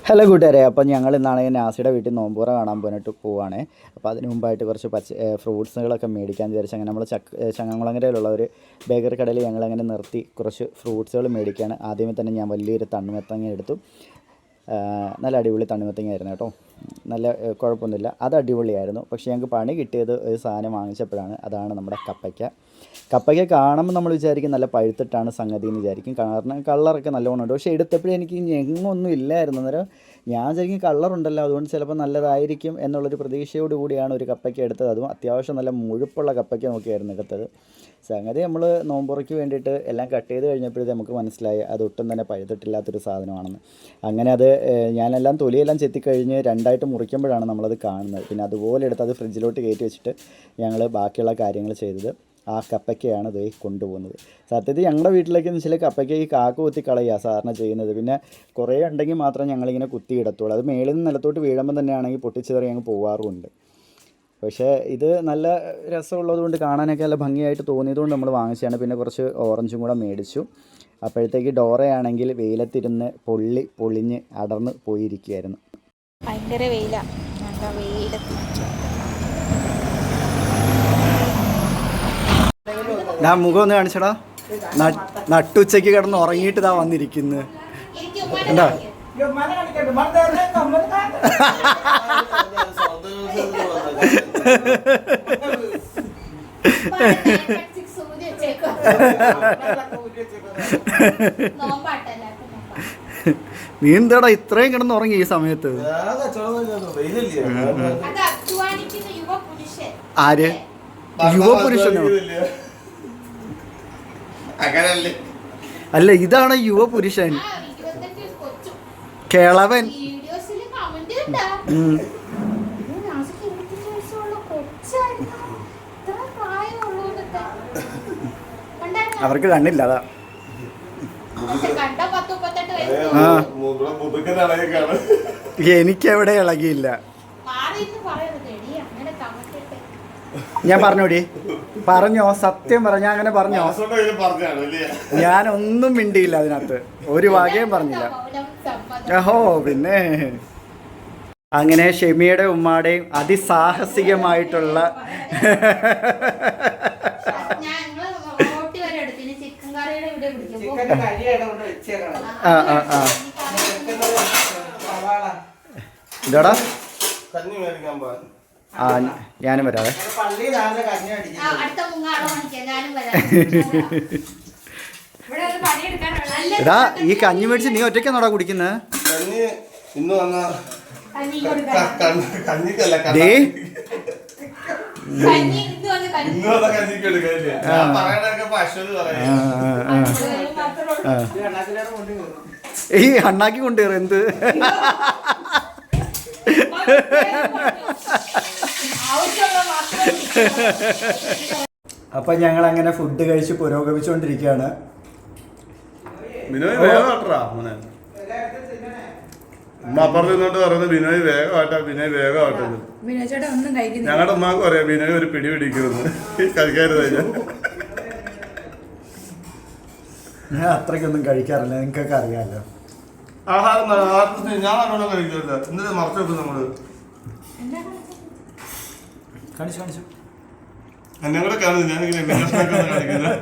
Hello കൂട്ടുകാരെ, അപ്പം ഞങ്ങൾ ഇന്നാണെങ്കിൽ നാസിയുടെ വീട്ടിൽ നോമ്പൂറ കാണാൻ പോവാണ്. അപ്പോൾ അതിന് മുമ്പായിട്ട് കുറച്ച് ഫ്രൂട്ട്സുകളൊക്കെ മേടിക്കാൻ വിചാരിച്ചു. അങ്ങനെ നമ്മൾ ചങ്ങംകുളങ്ങരയിലുള്ള ഒരു ബേക്കറി കടയിൽ ഞങ്ങളങ്ങനെ നിർത്തി കുറച്ച് ഫ്രൂട്ട്സുകൾ മേടിക്കുകയാണ്. ആദ്യമേ തന്നെ ഞാൻ വലിയൊരു തണ്ണിമത്തങ്ങ എടുത്തു. നല്ല അടിപൊളി തണ്ണിമത്തങ്ങയായിരുന്നു കേട്ടോ, നല്ല കുഴപ്പമൊന്നുമില്ല, അത് അടിപൊളിയായിരുന്നു. പക്ഷേ ഞങ്ങൾക്ക് പണി കിട്ടിയത് ഒരു സാധനം വാങ്ങിച്ചപ്പോഴാണ്. അതാണ് നമ്മുടെ കപ്പയ്ക്ക കാണുമ്പോൾ നമ്മൾ വിചാരിക്കും നല്ല പഴുത്തിട്ടാണ് സംഗതി എന്ന് വിചാരിക്കും, കാരണം കളറൊക്കെ നല്ലോണം ഉണ്ട്. പക്ഷേ എടുത്തപ്പോഴേ എനിക്ക് ഞെങ്ങൊന്നും ഇല്ലായിരുന്നു. അന്നേരം ഞാൻ ശരിക്കും കളറുണ്ടല്ലോ, അതുകൊണ്ട് ചിലപ്പോൾ നല്ലതായിരിക്കും എന്നുള്ളൊരു പ്രതീക്ഷയോട് കൂടിയാണ് ഒരു കപ്പയ്ക്ക എടുത്തത്. അതും അത്യാവശ്യം നല്ല മുഴുപ്പുള്ള കപ്പയ്ക്ക നോക്കിയായിരുന്നു എടുത്തത്. സംഗതി നമ്മൾ നോമ്പുറയ്ക്ക് വേണ്ടിയിട്ട് എല്ലാം കട്ട് ചെയ്ത് കഴിഞ്ഞപ്പോഴത്തേക്ക് നമുക്ക് മനസ്സിലായി അതൊട്ടും തന്നെ പഴുത്തിട്ടില്ലാത്തൊരു സാധനമാണെന്ന്. അങ്ങനെ അത് ഞാനെല്ലാം തൊലിയെല്ലാം ചെത്തിക്കഴിഞ്ഞ് രണ്ടായിട്ട് മുറിക്കുമ്പോഴാണ് നമ്മളത് കാണുന്നത്. പിന്നെ അതുപോലെ എടുത്ത് അത് ഫ്രിഡ്ജിലോട്ട് കയറ്റി വെച്ചിട്ട് ഞങ്ങൾ ബാക്കിയുള്ള കാര്യങ്ങൾ ചെയ്തത്. ആ കപ്പയ്ക്കയാണ് ഇത് കൊണ്ടുപോകുന്നത്. സത്യത്തിൽ ഞങ്ങളുടെ വീട്ടിലേക്ക് എന്ന് വെച്ചാൽ കപ്പയ്ക്ക ഈ കാക്ക കുത്തി കളയുക സാധാരണ ചെയ്യുന്നത്. പിന്നെ കുറേ ഉണ്ടെങ്കിൽ മാത്രം ഞങ്ങളിങ്ങനെ കുത്തി ഇടത്തുള്ളൂ. അത് മേളിൽ നിന്ന് നിലത്തോട്ട് വീഴുമ്പോൾ തന്നെയാണെങ്കിൽ പൊട്ടിച്ചെറി ഞങ്ങൾ പോകാറുമുണ്ട്. പക്ഷേ ഇത് നല്ല രസമുള്ളത് കൊണ്ട് കാണാനൊക്കെ നല്ല ഭംഗിയായിട്ട് തോന്നിയതുകൊണ്ട് നമ്മൾ വാങ്ങിച്ചതാണ്. പിന്നെ കുറച്ച് ഓറഞ്ചും കൂടെ മേടിച്ചു. അപ്പോഴത്തേക്ക് ഡോറയാണെങ്കിൽ വെയിലത്തിരുന്ന് പൊളിഞ്ഞ് അടർന്ന് പോയിരിക്കുകയായിരുന്നു. ഭയങ്കര വെയിലാണ്. ഞാൻ മുഖം ഒന്ന് കാണിച്ചടാ. നട്ടുച്ചയ്ക്ക് കിടന്ന് ഉറങ്ങിയിട്ട് ഇതാ വന്നിരിക്കുന്നു. എന്താ നീ എന്താടാ ഇത്രയും കിടന്ന് ഉറങ്ങി ഈ സമയത്ത്? ആര്? യുവപുരുഷനോ? അല്ല, ഇതാണ് യുവപുരുഷൻ, കിളവൻ. അവർക്ക് കണ്ണില്ല, അതാ. എനിക്കെവിടെ ഇളകിയില്ല. ഞാൻ പറഞ്ഞോടി, പറഞ്ഞോ, സത്യം പറഞ്ഞ അങ്ങനെ പറഞ്ഞോ? ഞാനൊന്നും മിണ്ടിയില്ല അതിനകത്ത്, ഒരു വകയും പറഞ്ഞില്ല. ഓഹോ, പിന്നെ അങ്ങനെ ഷെമിയുടെ ഉമ്മാടെയും അതിസാഹസികമായിട്ടുള്ള ഇതാടാ. ആ, ഞാനും വരാവേ. എടാ, ഈ കഞ്ഞി മേടിച്ച് നീ ഒറ്റയ്ക്കാണോടാ കുടിക്കുന്നത്? ഈ അണ്ണാക്കി കൊണ്ടുവരും എന്ത്? അപ്പൊ ഞങ്ങൾ അങ്ങനെ ഫുഡ് കഴിച്ച് പുരോഗമിച്ചുകൊണ്ടിരിക്കുകയാണ്. ഞങ്ങളുടെ ഉമ്മാക്ക് പറയാം ബിനോയ് ഒരു പിടി പിടിക്കുന്നു കഴിക്കരുത്. ഞാൻ അത്രയ്ക്കൊന്നും കഴിക്കാറില്ല, നിങ്ങൾക്കൊക്കെ അറിയാമല്ലോ. ആഹാരം ഞാൻ നല്ലോണം കഴിക്കില്ല. എന്തിനാ മറച്ചു വെക്കും നമ്മള്? കാണിച്ചു എന്നെ കൂടെ കാണുന്നു. ഞാനിങ്ങനെ കാണിക്കുന്നത്